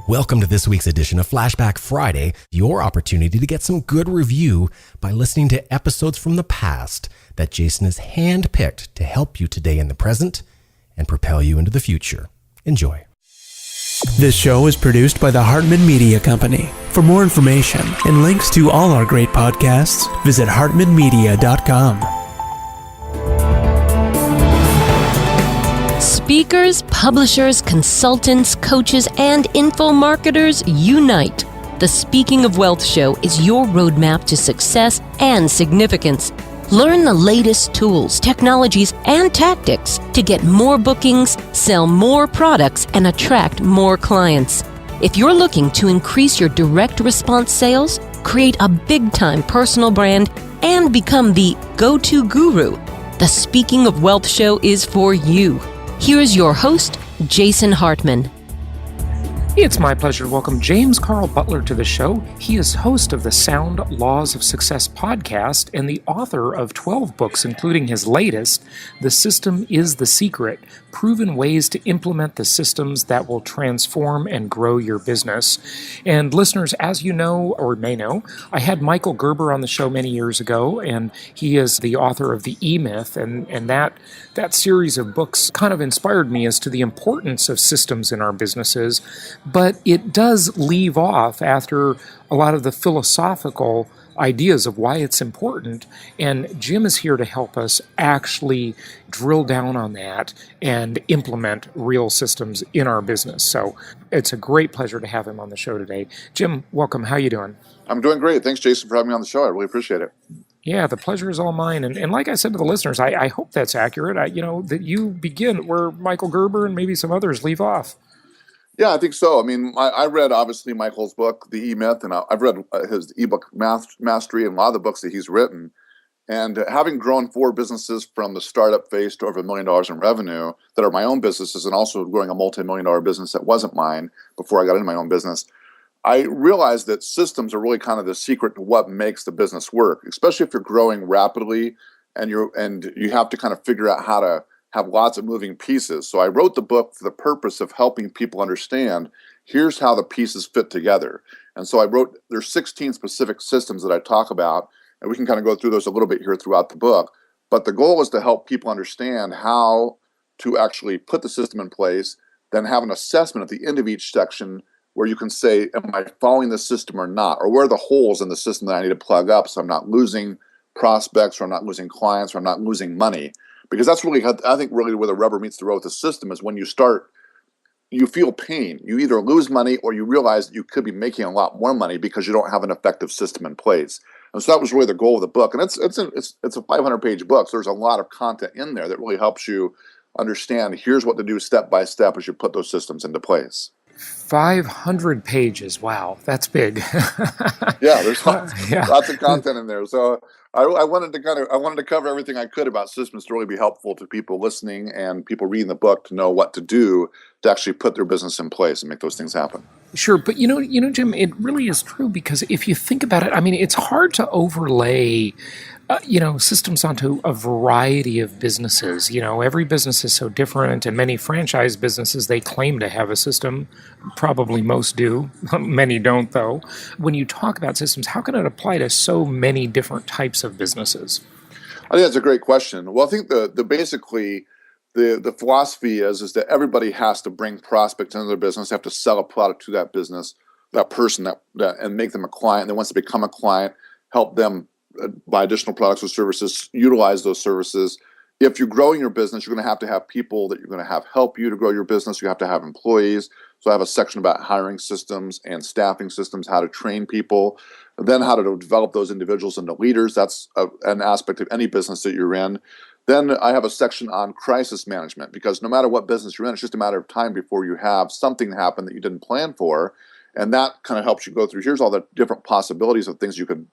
Welcome to this week's edition of Flashback Friday, your opportunity to get some good review by listening to episodes from the past that Jason has handpicked to help you today in the present and propel you into the future. Enjoy. This show is produced by the Hartman Media Company. For more information and links to all our great podcasts, visit hartmanmedia.com. Speakers, publishers, consultants, coaches, and info marketers unite. The Speaking of Wealth Show is your roadmap to success and significance. Learn the latest tools, technologies, and tactics to get more bookings, sell more products, and attract more clients. If you're looking to increase your direct response sales, create a big-time personal brand, and become the go-to guru, the Speaking of Wealth Show is for you. Here's your host, Jason Hartman. It's my pleasure to welcome James Karl Butler to the show. He is host of the Sound Laws of Success podcast and the author of 12 books, including his latest, The System is the Secret, Proven Ways to Implement the Systems that Will Transform and Grow Your Business. And listeners, as you know, or may know, I had Michael Gerber on the show many years ago, and he is the author of The E-Myth, and that series of books kind of inspired me as to the importance of systems in our businesses. But it does leave off after a lot of the philosophical ideas of why it's important. And Jim is here to help us actually drill down on that and implement real systems in our business. So it's a great pleasure to have him on the show today. Jim, welcome. How you doing? I'm doing great. Thanks, Jason, for having me on the show. I really appreciate it. Yeah, the pleasure is all mine. And like I said to the listeners, I hope that's accurate. That you begin where Michael Gerber and maybe some others leave off. Yeah, I think so. I mean, I read, obviously, Michael's book, The E-Myth, and I've read his ebook Mastery and a lot of the books that he's written. And having grown 4 businesses from the startup phase to over $1 million in revenue that are my own businesses, and also growing a multi-million-dollar business that wasn't mine before I got into my own business, I realized that systems are really kind of the secret to what makes the business work, especially if you're growing rapidly and you have to kind of figure out how to have lots of moving pieces. So I wrote the book for the purpose of helping people understand, here's how the pieces fit together. And so there's 16 specific systems that I talk about, and we can kind of go through those a little bit here throughout the book. But the goal is to help people understand how to actually put the system in place, then have an assessment at the end of each section where you can say, am I following the system or not? Or where are the holes in the system that I need to plug up so I'm not losing prospects, or I'm not losing clients, or I'm not losing money? Because that's really, I think, really where the rubber meets the road with the system is when you start, you feel pain. You either lose money or you realize that you could be making a lot more money because you don't have an effective system in place. And so that was really the goal of the book. And it's a 500-page book, so there's a lot of content in there that really helps you understand, here's what to do step by step as you put those systems into place. 500 pages. Wow, that's big. Yeah, there's lots of content in there. So I wanted to cover everything I could about systems to really be helpful to people listening and people reading the book to know what to do to actually put their business in place and make those things happen. Sure, but you know, Jim, it really is true, because if you think about it, I mean, it's hard to overlay systems onto a variety of businesses. Every business is so different, and many franchise businesses, they claim to have a system. Probably most do. Many don't, though. When you talk about systems, how can it apply to so many different types of businesses? I think that's a great question. Well, I think the philosophy is that everybody has to bring prospects into their business, have to sell a product to that business, that person, that and make them a client. Then once they become a client, help them buy additional products or services, utilize those services. If you're growing your business, you're going to have people that you're going to have help you to grow your business. You have to have employees. So I have a section about hiring systems and staffing systems, how to train people, and then how to develop those individuals into leaders. That's an aspect of any business that you're in. Then I have a section on crisis management, because no matter what business you're in, it's just a matter of time before you have something happen that you didn't plan for. And that kind of helps you go through, here's all the different possibilities of things you could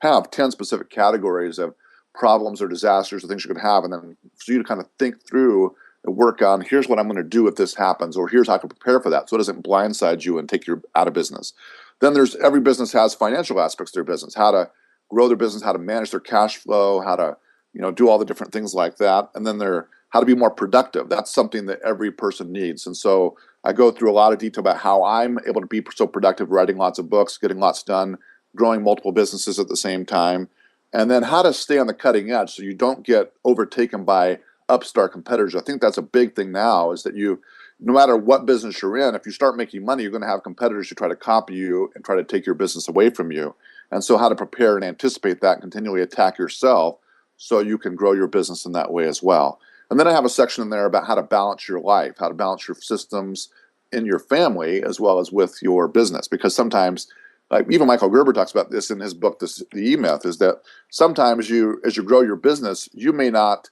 have, 10 specific categories of problems or disasters or things you could have, and then for you to kind of think through and work on, here's what I'm going to do if this happens, or here's how I can prepare for that so it doesn't blindside you and take you out of business. Then every business has financial aspects to their business, how to grow their business, how to manage their cash flow, how to do all the different things like that. And then their how to be more productive. That's something that every person needs. And so I go through a lot of detail about how I'm able to be so productive, writing lots of books, getting lots done, growing multiple businesses at the same time, and then how to stay on the cutting edge so you don't get overtaken by upstart competitors. I think that's a big thing now, is that no matter what business you're in, if you start making money, you're going to have competitors who try to copy you and try to take your business away from you. And so how to prepare and anticipate that and continually attack yourself so you can grow your business in that way as well. And then I have a section in there about how to balance your life, how to balance your systems in your family as well as with your business. Because sometimes, like even Michael Gerber talks about this in his book, The E-Myth, is that sometimes as you grow your business, you may not,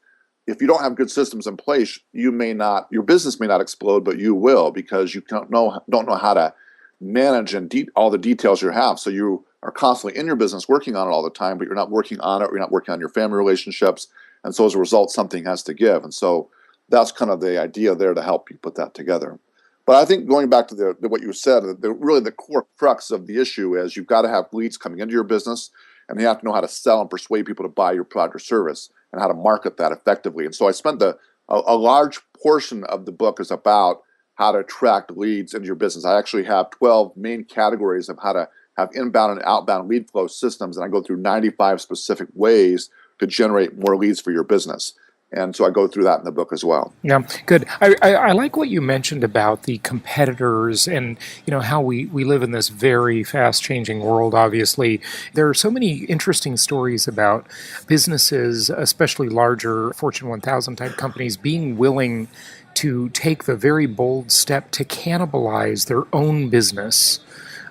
if you don't have good systems in place, your business may not explode, but you will, because you don't know how to manage all the details you have. So you are constantly in your business working on it all the time, but you're not working on it, or you're not working on your family relationships. And so as a result, something has to give. And so that's kind of the idea there to help you put that together. But I think going back to what you said, really the core crux of the issue is you've got to have leads coming into your business, and you have to know how to sell and persuade people to buy your product or service and how to market that effectively. And so I spent a large portion of the book is about how to attract leads into your business. I actually have 12 main categories of how to have inbound and outbound lead flow systems, and I go through 95 specific ways to generate more leads for your business. And so I go through that in the book as well. Yeah, good. I like what you mentioned about the competitors and, how we live in this very fast-changing world, obviously. There are so many interesting stories about businesses, especially larger Fortune 1000 type companies, being willing to take the very bold step to cannibalize their own business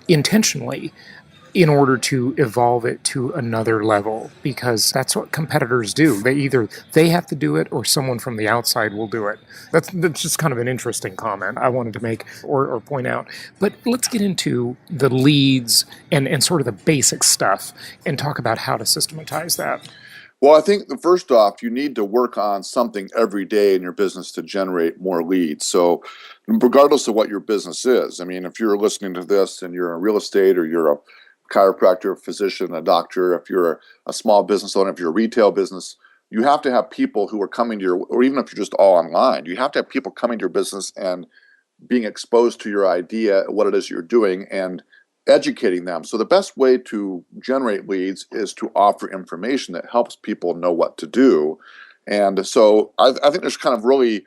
intentionally in order to evolve it to another level, because that's what competitors do. They have to do it, or someone from the outside will do it. That's just kind of an interesting comment I wanted to make or point out. But let's get into the leads and sort of the basic stuff and talk about how to systematize that. Well, I think first off, you need to work on something every day in your business to generate more leads. So regardless of what your business is, I mean, if you're listening to this and you're in real estate, or you're a chiropractor, a physician, a doctor, if you're a small business owner, if you're a retail business, you have to have people who are coming to or even if you're just all online, you have to have people coming to your business and being exposed to your idea, what it is you're doing, and educating them. So the best way to generate leads is to offer information that helps people know what to do. And so I think there's kind of really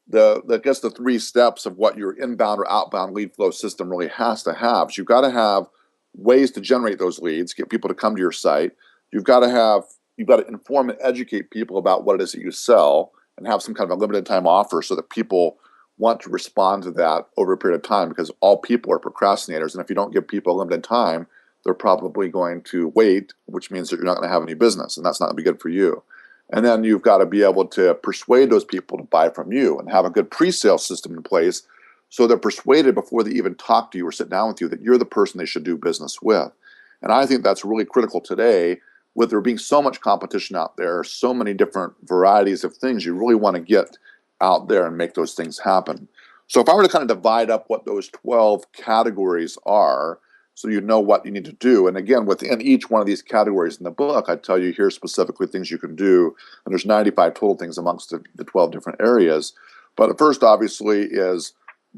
the 3 steps of what your inbound or outbound lead flow system really has to have. So you've got to have ways to generate those leads, get people to come to your site. You've got to inform and educate people about what it is that you sell, and have some kind of a limited time offer so that people want to respond to that over a period of time, because all people are procrastinators. And if you don't give people a limited time, they're probably going to wait, which means that you're not going to have any business, and that's not going to be good for you. And then you've got to be able to persuade those people to buy from you and have a good pre-sale system in place so they're persuaded before they even talk to you or sit down with you that you're the person they should do business with. And I think that's really critical today, with there being so much competition out there, so many different varieties of things. You really want to get out there and make those things happen. So if I were to kind of divide up what those 12 categories are, so you know what you need to do, and again, within each one of these categories in the book, I tell you here specifically things you can do, and there's 95 total things amongst the 12 different areas. But the first, obviously, is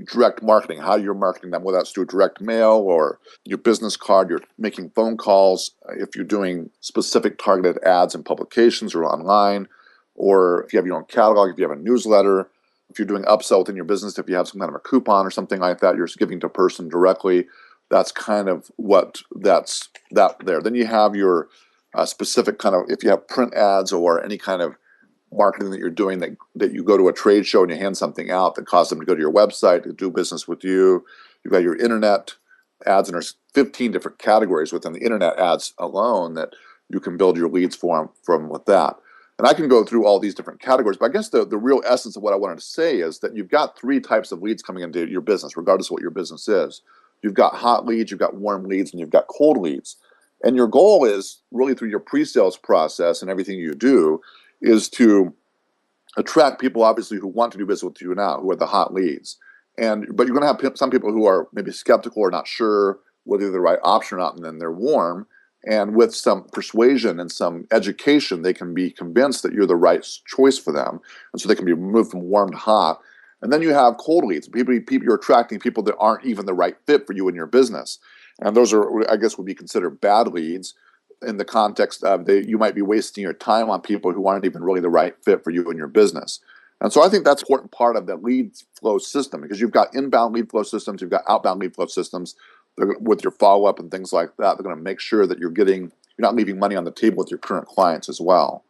direct marketing, how you're marketing them, whether that's through direct mail or your business card, you're making phone calls, if you're doing specific targeted ads in publications or online, or if you have your own catalog, if you have a newsletter, if you're doing upsell within your business, if you have some kind of a coupon or something like that, you're giving to a person directly. That's kind of that's there. Then you have your specific kind of, if you have print ads or any kind of marketing that you're doing, that you go to a trade show and you hand something out that causes them to go to your website to do business with you. You've got your internet ads, and there's 15 different categories within the internet ads alone that you can build your leads from with that. And I can go through all these different categories, but I guess the real essence of what I wanted to say is that you've got 3 types of leads coming into your business, regardless of what your business is. You've got hot leads, you've got warm leads, and you've got cold leads. And your goal is really, through your pre-sales process and everything you do, is to attract people, obviously, who want to do business with you now, who are the hot leads. But you're going to have some people who are maybe skeptical or not sure whether they're the right option or not, and then they're warm. And with some persuasion and some education, they can be convinced that you're the right choice for them. And so they can be moved from warm to hot. And then you have cold leads. People you're attracting people that aren't even the right fit for you in your business. And those are, I guess, would be considered bad leads in the context of you might be wasting your time on people who aren't even really the right fit for you in your business. And so I think that's an important part of the lead flow system, because you've got inbound lead flow systems, you've got outbound lead flow systems with your follow-up and things like that. They're going to make sure that you're not leaving money on the table with your current clients as well.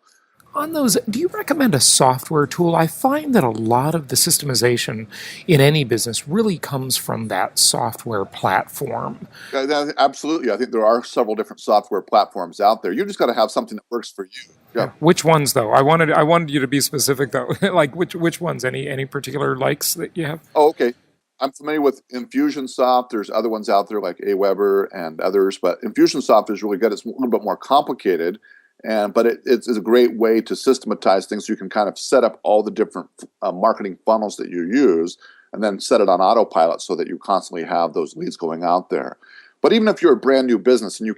On those, do you recommend a software tool? I find that a lot of the systemization in any business really comes from that software platform. Absolutely. I think there are several different software platforms out there. You just got to have something that works for you. Yeah. Which ones, though? I wanted you to be specific, though. Like which ones? Any particular likes that you have? Oh, okay. I'm familiar with Infusionsoft. There's other ones out there like Aweber and others, but Infusionsoft is really good. It's a little bit more complicated, but it's a great way to systematize things. So you can kind of set up all the different marketing funnels that you use, and then set it on autopilot so that you constantly have those leads going out there. But even if you're a brand new business and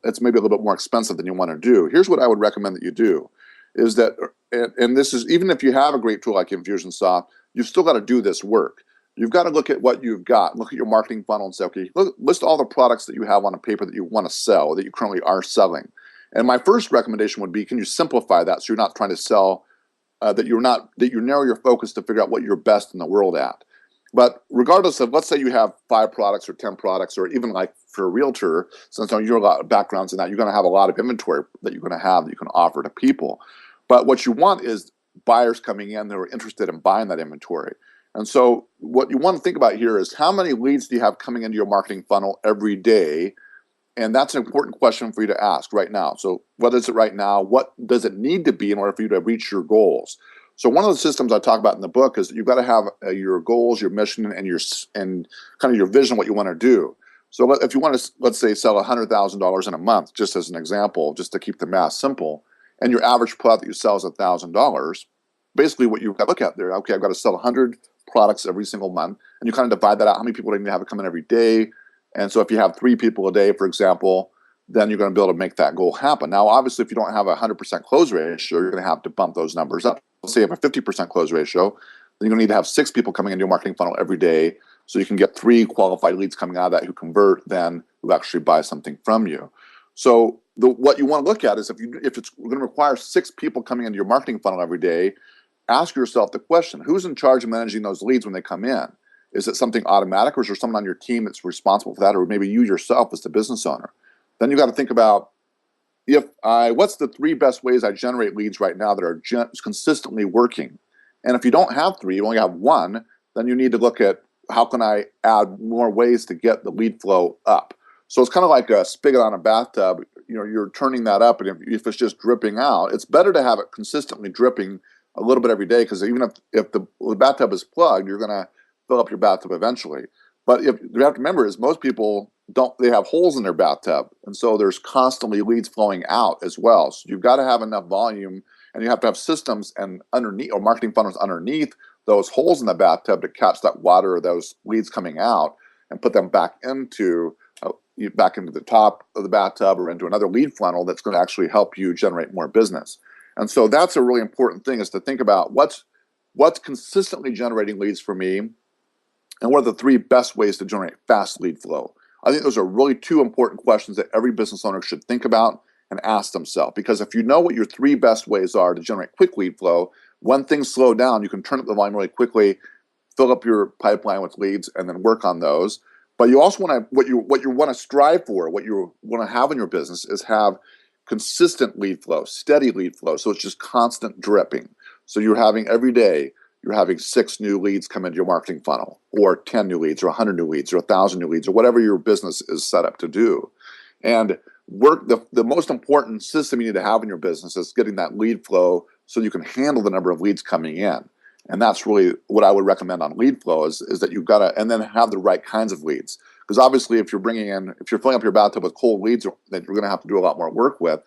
it's maybe a little bit more expensive than you want to do, here's what I would recommend that you do, is that, and this is, even if you have a great tool like Infusionsoft, you've still got to do this work. You've got to look at what you've got, look at your marketing funnel and say, okay, list all the products that you have on a paper that you want to sell, that you currently are selling. And my first recommendation would be, can you simplify that so you're not trying to sell, that you narrow your focus to figure out what you're best in the world at. But regardless of, let's say you have 5 products or 10 products, or even like for a realtor, since you're a lot of backgrounds in that, you're going to have a lot of inventory that you're going to have that you can offer to people. But what you want is buyers coming in that are interested in buying that inventory. And so what you want to think about here is, how many leads do you have coming into your marketing funnel every day? And that's an important question for you to ask right now. So what is it right now? What does it need to be in order for you to reach your goals? So one of the systems I talk about in the book is that you've got to have your goals, your mission, and kind of your vision, what you want to do. So if you want to, let's say, sell $100,000 in a month, just as an example, just to keep the math simple, and your average product that you sell is $1,000, basically what you've got to look at there, okay, I've got to sell 100 products every single month, and you kind of divide that out. How many people do you need to have come in every day? And so if you have 3 people a day, for example, then you're going to be able to make that goal happen. Now, obviously, if you don't have a 100% close ratio, you're going to have to bump those numbers up. Let's say you have a 50% close ratio, then you're going to need to have 6 people coming into your marketing funnel every day, so you can get 3 qualified leads coming out of that who convert, then who actually buy something from you. So what you want to look at is, if it's going to require 6 people coming into your marketing funnel every day, ask yourself the question, who's in charge of managing those leads when they come in? Is it something automatic, or is there someone on your team that's responsible for that, or maybe you yourself as the business owner? Then you got to think about, what's the 3 best ways I generate leads right now that are consistently working? And if you don't have 3, you only have 1, then you need to look at, how can I add more ways to get the lead flow up? So it's kind of like a spigot on a bathtub. You're turning that up, and if it's just dripping out, it's better to have it consistently dripping a little bit every day, because even if the bathtub is plugged, you're going to fill up your bathtub eventually. But you have to remember is, most people they have holes in their bathtub, and so there's constantly leads flowing out as well. So you've got to have enough volume, and you have to have systems and underneath, or marketing funnels underneath those holes in the bathtub, to catch that water or those leads coming out and put them back into the top of the bathtub, or into another lead funnel that's going to actually help you generate more business. And so that's a really important thing, is to think about what's consistently generating leads for me, and what are the 3 best ways to generate fast lead flow. I think those are really 2 important questions that every business owner should think about and ask themselves. Because if you know what your 3 best ways are to generate quick lead flow, when things slow down, you can turn up the volume really quickly, fill up your pipeline with leads, and then work on those. But you also want to, what you want to strive for, what you want to have in your business, is have consistent lead flow, steady lead flow. So it's just constant dripping. So you're having every day, you're having 6 new leads come into your marketing funnel, or 10 new leads, or 100 new leads, or 1,000 new leads, or whatever your business is set up to do. And the most important system you need to have in your business is getting that lead flow, so you can handle the number of leads coming in. And that's really what I would recommend on lead flow, is that you've got to, and then have the right kinds of leads. Because obviously, if you're filling up your bathtub with cold leads that you're going to have to do a lot more work with,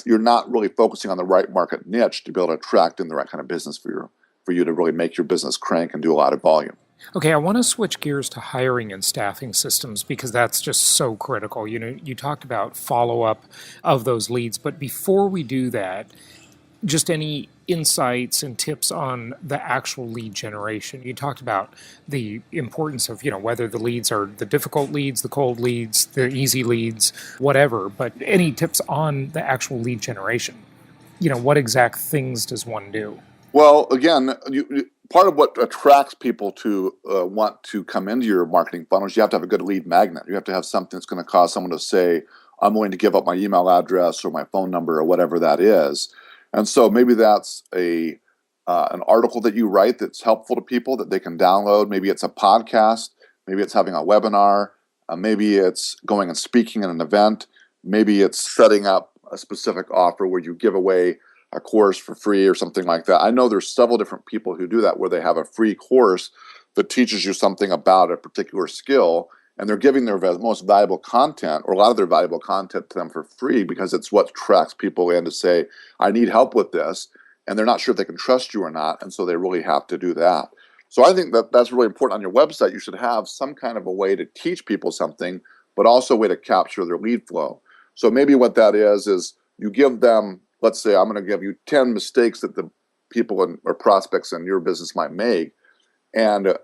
you're not really focusing on the right market niche to be able to attract in the right kind of business for you to really make your business crank and do a lot of volume. Okay, I want to switch gears to hiring and staffing systems because that's just so critical. You talked about follow-up of those leads, but before we do that, just any insights and tips on the actual lead generation. You talked about the importance of, whether the leads are the difficult leads, the cold leads, the easy leads, whatever, but any tips on the actual lead generation? What exact things does one do? Well, again, part of what attracts people to want to come into your marketing funnel is you have to have a good lead magnet. You have to have something that's going to cause someone to say, I'm willing to give up my email address or my phone number or whatever that is. And so maybe that's an article that you write that's helpful to people that they can download. Maybe it's a podcast. Maybe it's having a webinar. Maybe it's going and speaking at an event. Maybe it's setting up a specific offer where you give away a course for free or something like that. I know there's several different people who do that where they have a free course that teaches you something about a particular skill, and they're giving their most valuable content or a lot of their valuable content to them for free because it's what attracts people in to say, I need help with this, and they're not sure if they can trust you or not, and so they really have to do that. So I think that that's really important. On your website, you should have some kind of a way to teach people something, but also a way to capture their lead flow. So maybe what that is you give them, let's say I'm going to give you 10 mistakes that the people or prospects in your business might make. And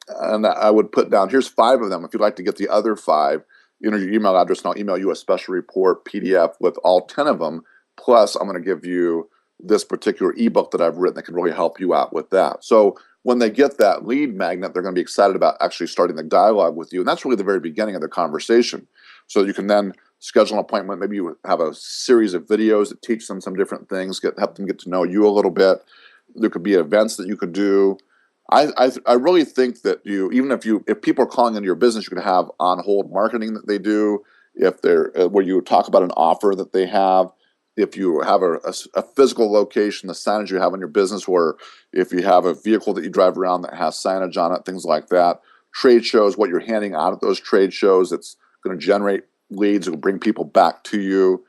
I would put down, here's 5 of them. If you'd like to get the other 5, enter your email address and I'll email you a special report PDF with all 10 of them. Plus, I'm going to give you this particular ebook that I've written that can really help you out with that. So when they get that lead magnet, they're going to be excited about actually starting the dialogue with you. And that's really the very beginning of the conversation. So you can then schedule an appointment. Maybe you have a series of videos that teach them some different things, help them get to know you a little bit. There could be events that you could do. I really think that if people are calling into your business, you can have on hold marketing that they do. If they're where you talk about an offer that they have. If you have a physical location, the signage you have in your business, or if you have a vehicle that you drive around that has signage on it, things like that. Trade shows, what you're handing out at those trade shows, it's going to generate leads. It will bring people back to you.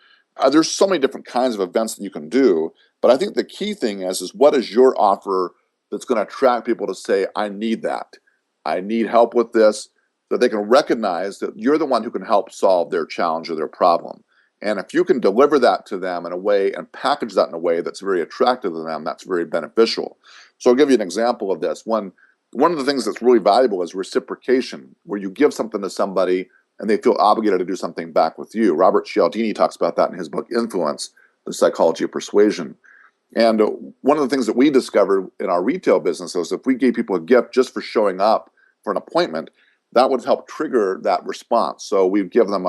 There's so many different kinds of events that you can do, but I think the key thing is what is your offer that's going to attract people to say, I need that. I need help with this, so they can recognize that you're the one who can help solve their challenge or their problem. And if you can deliver that to them in a way and package that in a way that's very attractive to them, that's very beneficial. So I'll give you an example of this. One of the things that's really valuable is reciprocation, where you give something to somebody and they feel obligated to do something back with you. Robert Cialdini talks about that in his book, Influence, The Psychology of Persuasion. And one of the things that we discovered in our retail business is if we gave people a gift just for showing up for an appointment, that would help trigger that response. So we'd give them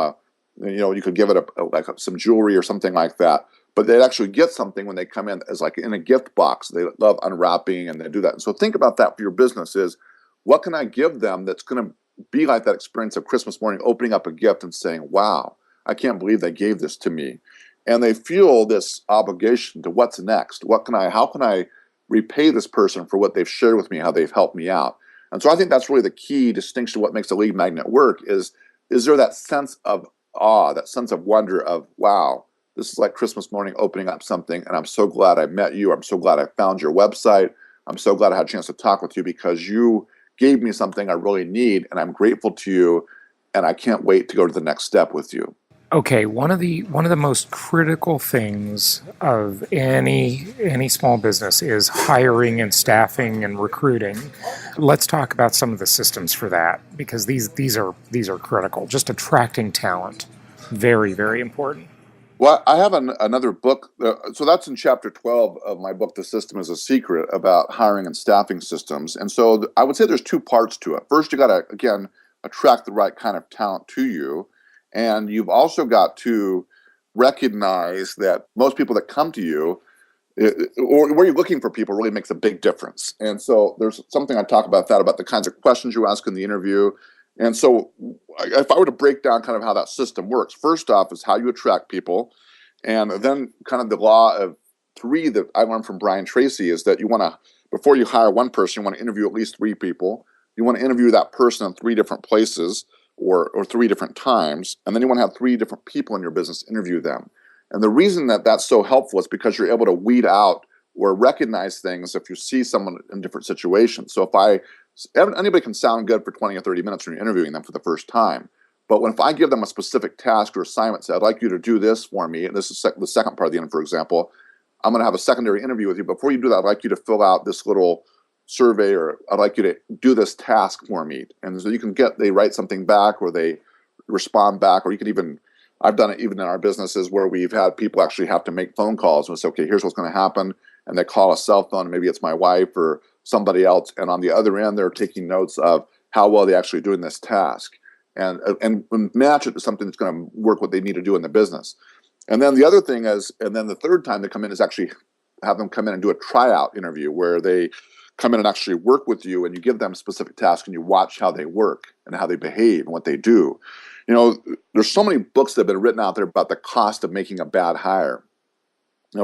you could give it some jewelry or something like that, but they'd actually get something when they come in as like in a gift box. They love unwrapping and they do that. And so think about that for your business is, what can I give them that's going to be like that experience of Christmas morning, opening up a gift and saying, wow, I can't believe they gave this to me. And they feel this obligation to what's next. How can I repay this person for what they've shared with me, how they've helped me out? And so I think that's really the key distinction of what makes a lead magnet work is there that sense of awe, that sense of wonder of, wow, this is like Christmas morning opening up something, and I'm so glad I met you. I'm so glad I found your website. I'm so glad I had a chance to talk with you because you gave me something I really need, and I'm grateful to you, and I can't wait to go to the next step with you. Okay, one of the most critical things of any small business is hiring and staffing and recruiting. Let's talk about some of the systems for that, because these are critical. Just attracting talent, very, very important. Well, I have another book. So that's in chapter 12 of my book, The System is a Secret, about hiring and staffing systems. And so I would say there's 2 parts to it. First, you got to, again, attract the right kind of talent to you. And you've also got to recognize that most people that come to you, or where you're looking for people, really makes a big difference. And so there's something I talk about that, about the kinds of questions you ask in the interview. And so if I were to break down kind of how that system works, first off is how you attract people. And then kind of the law of 3 that I learned from Brian Tracy is that you want to, before you hire one person, you want to interview at least 3 people. You want to interview that person in 3 different places or 3 different times. And then you want to have 3 different people in your business interview them. And the reason that that's so helpful is because you're able to weed out or recognize things if you see someone in different situations. So if I anybody can sound good for 20 or 30 minutes when you're interviewing them for the first time. But if I give them a specific task or assignment, say, I'd like you to do this for me, and this is the second part of the interview, for example, I'm going to have a secondary interview with you. Before you do that, I'd like you to fill out this little survey, or I'd like you to do this task for me. And so they write something back, or they respond back, or you can even, I've done it even in our businesses where we've had people actually have to make phone calls and say, okay, here's what's going to happen. And they call a cell phone, and maybe it's my wife or somebody else. And on the other end, they're taking notes of how well they're actually doing this task. And match it to something that's going to work what they need to do in the business. And then the other thing is, and then the third time they come in is actually have them come in and do a tryout interview where they come in and actually work with you, and you give them specific tasks and you watch how they work and how they behave and what they do. There's so many books that have been written out there about the cost of making a bad hire.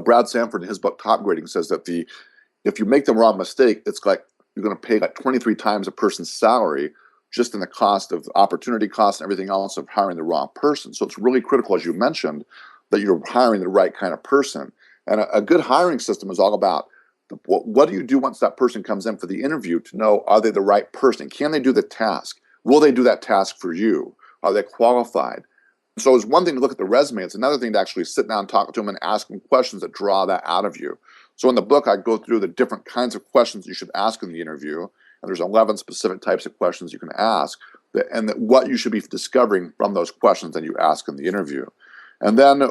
Brad Sanford in his book Top Grading says that if you make the wrong mistake, it's like you're going to pay like 23 times a person's salary just in the cost of opportunity cost and everything else of hiring the wrong person. So it's really critical, as you mentioned, that you're hiring the right kind of person. And a good hiring system is all about what do you do once that person comes in for the interview to know, are they the right person? Can they do the task? Will they do that task for you? Are they qualified? So it's one thing to look at the resume. It's another thing to actually sit down and talk to them and ask them questions that draw that out of you. So in the book, I go through the different kinds of questions you should ask in the interview. And there's 11 specific types of questions you can ask, and what you should be discovering from those questions that you ask in the interview. And then,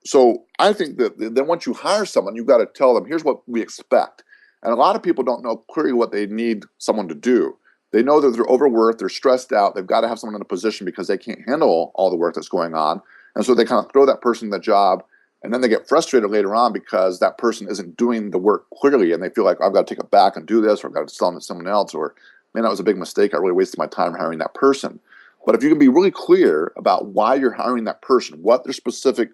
so I think that then once you hire someone, you've got to tell them, here's what we expect. And a lot of people don't know clearly what they need someone to do. They know that they're overworked, they're stressed out, they've got to have someone in a position because they can't handle all the work that's going on. And so they kind of throw that person in the job, and then they get frustrated later on because that person isn't doing the work clearly, and they feel like, I've got to take it back and do this, or I've got to sell it to someone else, or, man, that was a big mistake. I really wasted my time hiring that person. But if you can be really clear about why you're hiring that person, what their specific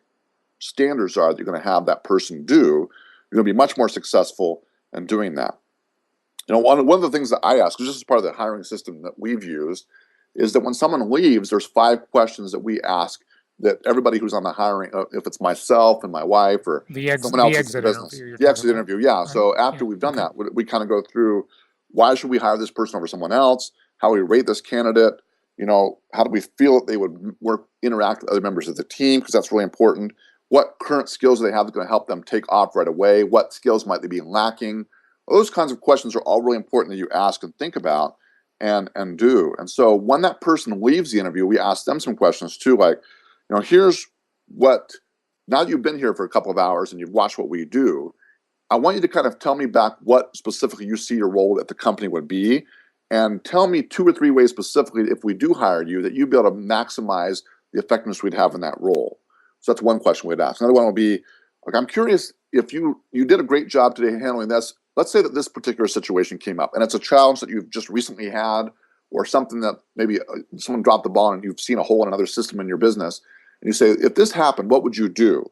standards are that you're going to have that person do, you're going to be much more successful in doing that. One of the things that I ask, because this is part of the hiring system that we've used, is that when someone leaves, there's 5 questions that we ask that everybody who's on the hiring, if it's myself and my wife or someone else in the business, the exit interview, yeah. Right. So after we've done that, we kind of go through, why should we hire this person over someone else? How do we rate this candidate? How do we feel that they would interact with other members of the team? Because that's really important. What current skills do they have that's going to help them take off right away? What skills might they be lacking? Those kinds of questions are all really important that you ask and think about and do. And so when that person leaves the interview, we ask them some questions too, like, here's what, now that you've been here for a couple of hours and you've watched what we do, I want you to kind of tell me back what specifically you see your role at the company would be, and tell me 2 or 3 ways specifically, if we do hire you, that you'd be able to maximize the effectiveness we'd have in that role. So that's one question we'd ask. Another one will be, like, I'm curious if you did a great job today handling this. Let's say that this particular situation came up, and it's a challenge that you've just recently had, or something that maybe someone dropped the ball and you've seen a hole in another system in your business. And you say, if this happened, what would you do?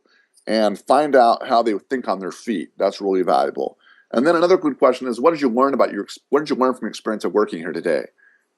And find out how they would think on their feet. That's really valuable. And then another good question is, what did you learn from your experience of working here today?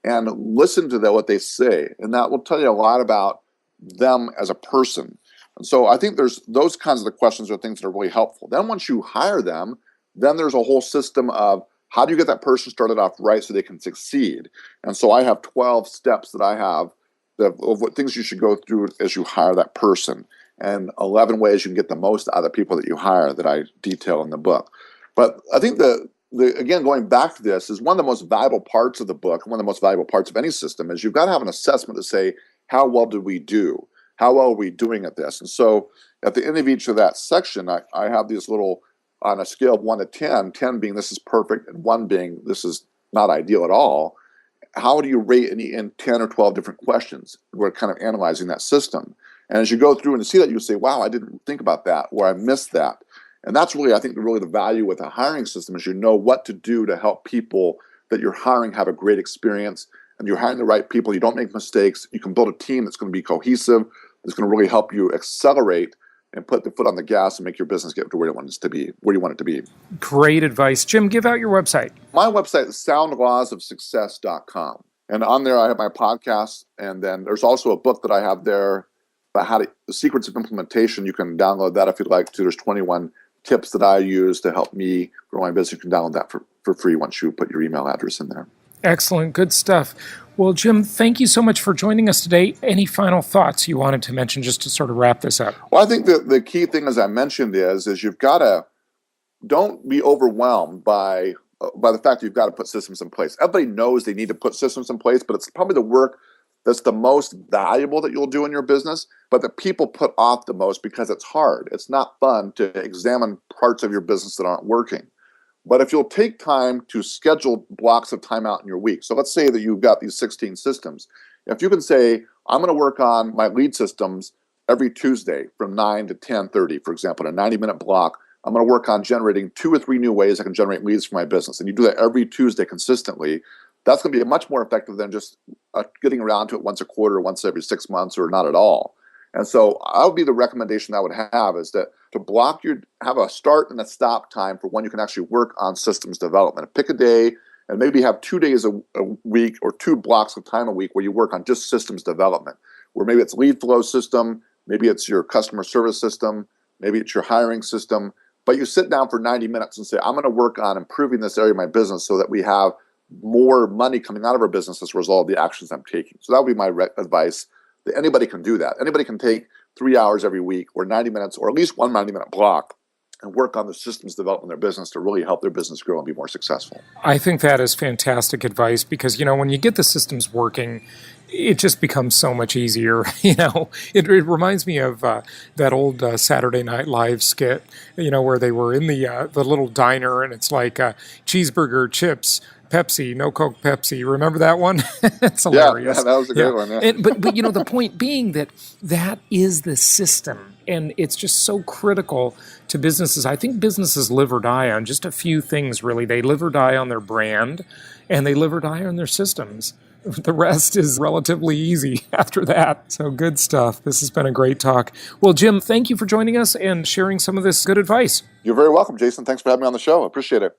And listen to what they say. And that will tell you a lot about them as a person. And so I think there's those kinds of the questions are things that are really helpful. Then once you hire them, then there's a whole system of how do you get that person started off right so they can succeed. And so I have 12 steps that I have of what things you should go through as you hire that person, and 11 ways you can get the most out of the people that you hire that I detail in the book. But I think again, going back to this, is one of the most valuable parts of the book, one of the most valuable parts of any system, is you've got to have an assessment to say, how well did we do? How well are we doing at this? And so at the end of each of that section, I have these little, on a scale of 1 to 10, 10 being this is perfect, and 1 being this is not ideal at all. How do you rate in 10 or 12 different questions? We're kind of analyzing that system. And as you go through and you see that, you say, wow, I didn't think about that, or I missed that. And that's really, I think, the value with a hiring system is you know what to do to help people that you're hiring have a great experience, and you're hiring the right people. You don't make mistakes. You can build a team that's going to be cohesive, that's going to really help you accelerate and put the foot on the gas and make your business get to where you want it to be. Great advice. Jim, give out your website. My website is soundlawsofsuccess.com. And on there, I have my podcast. And then there's also a book that I have there about the secrets of implementation. You can download that if you'd like to. There's 21 tips that I use to help me grow my business. You can download that for free once you put your email address in there. Excellent. Good stuff. Well, Jim, thank you so much for joining us today. Any final thoughts you wanted to mention just to sort of wrap this up? Well, I think that the key thing, as I mentioned, is you've got to don't be overwhelmed by the fact that you've got to put systems in place. Everybody knows they need to put systems in place, but it's probably the work that's the most valuable that you'll do in your business, but that people put off the most because it's hard. It's not fun to examine parts of your business that aren't working. But if you'll take time to schedule blocks of time out in your week, so let's say that you've got these 16 systems. If you can say, I'm going to work on my lead systems every Tuesday from 9 to 10:30, for example, in a 90-minute block, I'm going to work on generating 2 or 3 new ways I can generate leads for my business. And you do that every Tuesday consistently, that's going to be much more effective than just getting around to it once a quarter, once every 6 months, or not at all. And so that would be the recommendation I would have, is that to have a start and a stop time for when you can actually work on systems development. Pick a day and maybe have 2 days a week or 2 blocks of time a week where you work on just systems development, where maybe it's lead flow system, maybe it's your customer service system, maybe it's your hiring system, but you sit down for 90 minutes and say, I'm going to work on improving this area of my business so that we have more money coming out of our business as a result of the actions I'm taking. So that would be my advice. That anybody can do that. Anybody can take 3 hours every week or 90 minutes or at least one 90-minute block and work on the systems development in their business to really help their business grow and be more successful. I think that is fantastic advice because, when you get the systems working, it just becomes so much easier. It reminds me of that old Saturday Night Live skit, where they were in the little diner and it's like cheeseburger, chips, Pepsi, no Coke, Pepsi. Remember that one? It's hilarious. Yeah, that was a good one. Yeah. But the point being that is the system, and it's just so critical to businesses. I think businesses live or die on just a few things, really. They live or die on their brand, and they live or die on their systems. The rest is relatively easy after that. So good stuff. This has been a great talk. Well, Jim, thank you for joining us and sharing some of this good advice. You're very welcome, Jason. Thanks for having me on the show. I appreciate it.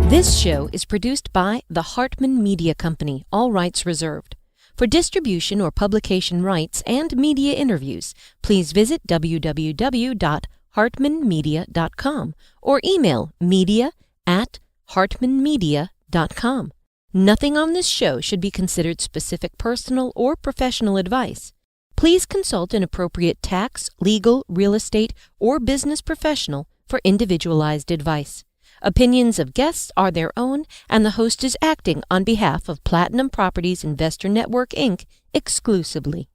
This show is produced by the Hartman Media Company, all rights reserved. For distribution or publication rights and media interviews, please visit www.hartmanmedia.com or email media@hartmanmedia.com. Nothing on this show should be considered specific personal or professional advice. Please consult an appropriate tax, legal, real estate, or business professional for individualized advice. Opinions of guests are their own, and the host is acting on behalf of Platinum Properties Investor Network, Inc. exclusively.